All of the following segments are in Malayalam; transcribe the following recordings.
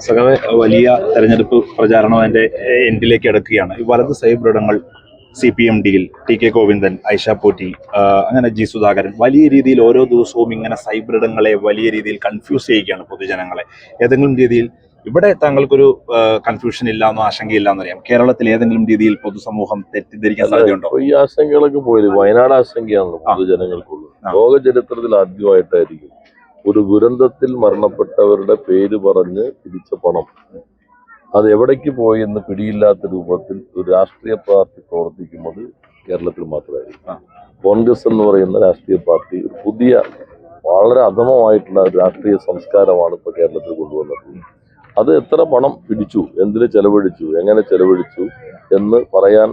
സഖാവെ, വലിയ തെരഞ്ഞെടുപ്പ് പ്രചാരണം അതിന്റെ എൻഡിലേക്ക് അടുക്കുകയാണ്. ഈ വലത് സൈബറിടങ്ങൾ CPM-ഡിയിൽ TK ഗോവിന്ദൻ, ഐഷ പോറ്റി, അങ്ങനെ ജി സുധാകരൻ വലിയ രീതിയിൽ ഓരോ ദിവസവും ഇങ്ങനെ സൈബറിടങ്ങളെ വലിയ രീതിയിൽ കൺഫ്യൂസ് ചെയ്യുകയാണ് പൊതുജനങ്ങളെ. ഏതെങ്കിലും രീതിയിൽ ഇവിടെ താങ്കൾക്കൊരു കൺഫ്യൂഷൻ ഇല്ലാന്നോ ആശങ്കയില്ലാന്ന് അറിയാം. കേരളത്തിൽ ഏതെങ്കിലും രീതിയിൽ പൊതുസമൂഹം തെറ്റിദ്ധരിക്കാൻ സാധ്യതയുണ്ടോ? ഈ ആശങ്കകളൊക്കെ പോയില്ല. വയനാട് ആശങ്കയാണല്ലോ പൊതുജനങ്ങൾക്കുള്ളത്. ലോക ചരിത്രത്തിൽ ആദ്യമായിട്ടായിരിക്കും ഒരു ദുരന്തത്തിൽ മരണപ്പെട്ടവരുടെ പേര് പറഞ്ഞ് പിടിച്ച പണം അത് എവിടേക്ക് പോയി എന്ന് പിടിയില്ലാത്ത രൂപത്തിൽ ഒരു രാഷ്ട്രീയ പാർട്ടി പ്രവർത്തിക്കുന്നത് കേരളത്തിൽ മാത്രമായിരിക്കും. കോൺഗ്രസ് എന്ന് പറയുന്ന രാഷ്ട്രീയ പാർട്ടി ഒരു പുതിയ വളരെ അധമമായിട്ടുള്ള ഒരു രാഷ്ട്രീയ സംസ്കാരമാണ് ഇപ്പോൾ കേരളത്തിൽ കൊണ്ടുവന്നിട്ടുള്ളത്. അത് എത്ര പണം പിടിച്ചു, എന്തിന് ചെലവഴിച്ചു, എങ്ങനെ ചെലവഴിച്ചു എന്ന് പറയാൻ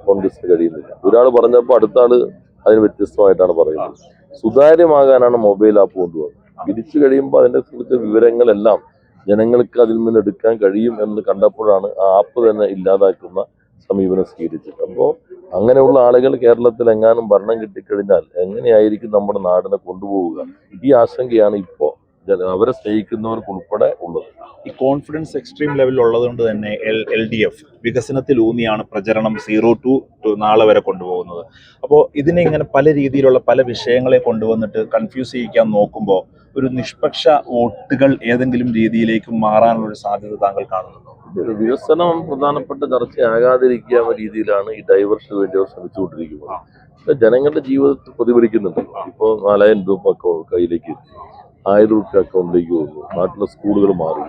കോൺഗ്രസിന് കഴിയുന്നില്ല. ഒരാൾ പറഞ്ഞപ്പോൾ അടുത്ത ആള് അതിന് വ്യത്യസ്തമായിട്ടാണ് പറയുന്നത്. സുതാര്യമാകാനാണ് മൊബൈൽ ആപ്പ് കൊണ്ടുവന്നത്. പിരിച്ചു കഴിയുമ്പോൾ അതിനെ കുറിച്ച് വിവരങ്ങളെല്ലാം ജനങ്ങൾക്ക് അതിൽ നിന്ന് എടുക്കാൻ കഴിയും എന്ന് കണ്ടപ്പോഴാണ് ആ ആപ്പ് തന്നെ ഇല്ലാതാക്കുന്ന സമീപനം സ്വീകരിച്ചത്. അപ്പോൾ അങ്ങനെയുള്ള ആളുകൾ കേരളത്തിൽ എങ്ങാനും ഭരണം കിട്ടിക്കഴിഞ്ഞാൽ എങ്ങനെയായിരിക്കും നമ്മുടെ നാടിനെ കൊണ്ടുപോവുക? ഈ ആശങ്കയാണ് ഇപ്പോൾ അവരെ സ്നേഹിക്കുന്നവർക്ക് ഉൾപ്പെടെ ഉള്ളത്. ഈ കോൺഫിഡൻസ് എക്സ്ട്രീം ലെവലിൽ ഉള്ളതുകൊണ്ട് തന്നെ LDF വികസനത്തിൽ ഊന്നിയാണ് പ്രചരണം 0 to നാളെ വരെ കൊണ്ടുപോകുന്നത്. അപ്പോൾ ഇതിനെ ഇങ്ങനെ പല രീതിയിലുള്ള പല വിഷയങ്ങളെ കൊണ്ടുവന്നിട്ട് കൺഫ്യൂസ് ചെയ്യിക്കാൻ നോക്കുമ്പോൾ ഒരു നിഷ്പക്ഷ വോട്ടുകൾ ഏതെങ്കിലും രീതിയിലേക്ക് മാറാനുള്ള ഒരു സാധ്യത താങ്കൾ കാണുന്നുണ്ടോ? വികസനം പ്രധാനപ്പെട്ട ചർച്ചയാകാതിരിക്കുക രീതിയിലാണ് ഈ ഡൈവേർഷന് വേണ്ടി അവർ ശ്രമിച്ചുകൊണ്ടിരിക്കുന്നത്. ജനങ്ങളുടെ ജീവിതത്തിൽ പ്രതിഫലിക്കുന്നുണ്ട്. ഇപ്പോൾ 4000 രൂപ കയ്യിലേക്ക് എത്തി, 1000 രൂപ അക്കൗണ്ടിലേക്ക് പോകുന്നു. നാട്ടിലെ സ്കൂളുകൾ മാറി.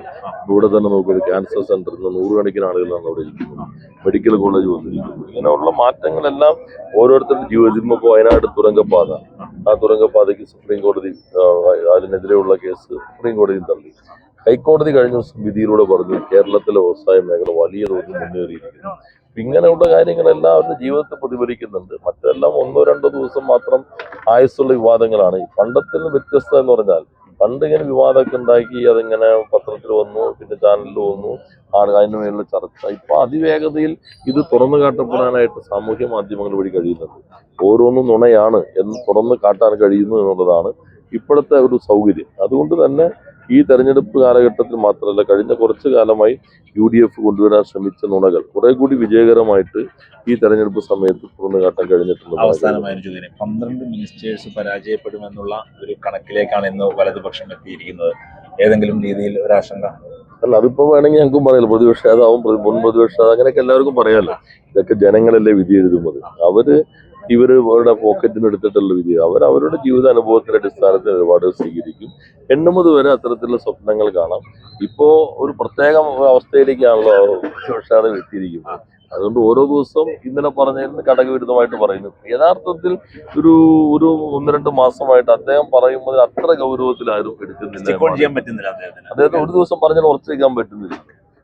ഇവിടെ തന്നെ നോക്കുന്നത് ക്യാൻസർ സെന്ററിൽ നിന്ന് 100 കണക്കിന് ആളുകളാണ് അവിടെ ഇരിക്കുന്നത്. മെഡിക്കൽ കോളേജ് വന്നിരിക്കുന്നു. ഇങ്ങനെയുള്ള മാറ്റങ്ങളെല്ലാം ഓരോരുത്തരുടെ ജീവിതത്തിൽ. ഇപ്പോൾ വയനാട് തുരങ്കപ്പാത, ആ തുരങ്കപ്പാതയ്ക്ക് സുപ്രീം കോടതി അതിനെതിരെയുള്ള കേസ് സുപ്രീം കോടതിയിൽ തള്ളി. ഹൈക്കോടതി കഴിഞ്ഞ ദിവസം വിധിയിലൂടെ പറഞ്ഞു കേരളത്തിലെ വ്യവസായ മേഖല വലിയ തോതിൽ മുന്നേറിയിരിക്കുന്നു. ഇങ്ങനെയുള്ള കാര്യങ്ങളെല്ലാം അവരുടെ ജീവിതത്തിൽ പ്രതിഫലിക്കുന്നുണ്ട്. മറ്റെല്ലാം 1-2 ദിവസം മാത്രം ആയുസ്സുള്ള വിവാദങ്ങളാണ്. പണ്ടത്തിൽ നിന്ന് വ്യത്യസ്തത എന്ന് പറഞ്ഞാൽ പണ്ട് ഇങ്ങനെ വിവാദമൊക്കെ ഉണ്ടാക്കി അതിങ്ങനെ പത്രത്തിൽ വന്നു, പിന്നെ ചാനലിൽ വന്നു, അതിന് മേലുള്ള ചർച്ച. ഇപ്പൊ അതിവേഗതയിൽ ഇത് തുറന്നു കാട്ടപ്പെടാനായിട്ട് സാമൂഹ്യ മാധ്യമങ്ങൾ വഴി കഴിയുന്നുണ്ട്. ഓരോന്നും നുണയാണ് എന്ന് തുറന്നു കാട്ടാൻ കഴിയുന്നു എന്നുള്ളതാണ് ഇപ്പോഴത്തെ ഒരു സൗകര്യം. അതുകൊണ്ട് തന്നെ ഈ തെരഞ്ഞെടുപ്പ് കാലഘട്ടത്തിൽ മാത്രമല്ല, കഴിഞ്ഞ കുറച്ചു കാലമായി UDF കൊണ്ടുവരാൻ ശ്രമിച്ച നുണകൾ കുറെ കൂടി വിജയകരമായിട്ട് ഈ തെരഞ്ഞെടുപ്പ് സമയത്ത് തുറന്നു കാട്ടാൻ കഴിഞ്ഞിട്ടുണ്ട്. അവസാനമായി 12 മിനിസ്റ്റേഴ്സ് പരാജയപ്പെടുമെന്നുള്ള ഒരു കണക്കിലേക്കാണ് ഇന്ന് വലതുപക്ഷം എത്തിയിരിക്കുന്നത്. ഏതെങ്കിലും രീതിയിൽ ഒരു ആശങ്ക? അല്ല, അതിപ്പോ വേണമെങ്കിൽ ഞങ്ങൾക്കും പറയാലോ. പ്രതിപക്ഷ നേതാവും മുൻ പ്രതിപക്ഷ അങ്ങനെയൊക്കെ എല്ലാവർക്കും പറയാമല്ലോ. ഇതൊക്കെ ജനങ്ങളല്ലേ വിധി എഴുതുന്നത്. ഇവരുടെ പോക്കറ്റിൽ നിന്ന് എടുത്തിട്ടുള്ള വിധി അവരുടെ ജീവിത അനുഭവത്തിന്റെ അടിസ്ഥാനത്തിൽ നിലപാടുകൾ സ്വീകരിക്കും. 80 വരെ അത്തരത്തിലുള്ള സ്വപ്നങ്ങൾ കാണാം. ഇപ്പോ ഒരു പ്രത്യേക അവസ്ഥയിലേക്കാണല്ലോ പ്രതിപക്ഷാതെ എത്തിയിരിക്കുന്നത്. അതുകൊണ്ട് ഓരോ ദിവസവും ഇന്നലെ പറഞ്ഞതിന് ഘടകവിരുദ്ധമായിട്ട് പറയുന്നു. യഥാർത്ഥത്തിൽ ഒരു 1-2 മാസമായിട്ട് അദ്ദേഹം പറയുമ്പോൾ അത്ര ഗൗരവത്തിൽ ആരും എടുക്കുന്നില്ല. അദ്ദേഹത്തിന് ഒരു ദിവസം പറഞ്ഞാൽ ഉറച്ചിരിക്കാൻ പറ്റുന്നില്ല.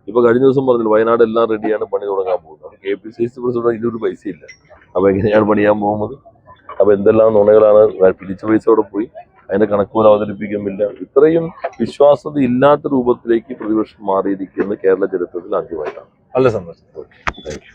ഇപ്പൊ കഴിഞ്ഞ ദിവസം പറഞ്ഞില്ല വയനാട് എല്ലാം റെഡിയാണ്, പണി തുടങ്ങാൻ പോകുന്നത്. KPCC പ്രസിഡന്റ് ഇതിനൊരു പൈസ ഇല്ല. അപ്പൊ എങ്ങനെയാണ് പണിയാൻ പോകുന്നത്? അപ്പൊ എന്തെല്ലാം നുണകളാണ്. പിടിച്ച പൈസയോടെ പോയി അതിന്റെ കണക്കുകൾ അവതരിപ്പിക്കുന്നില്ല. ഇത്രയും വിശ്വാസത ഇല്ലാത്ത രൂപത്തിലേക്ക് പ്രതിപക്ഷം മാറിയിരിക്കുന്നത് കേരള ചരിത്രത്തിൽ ആദ്യമായിട്ടാണ്. നല്ല സന്തോഷം. Thank you.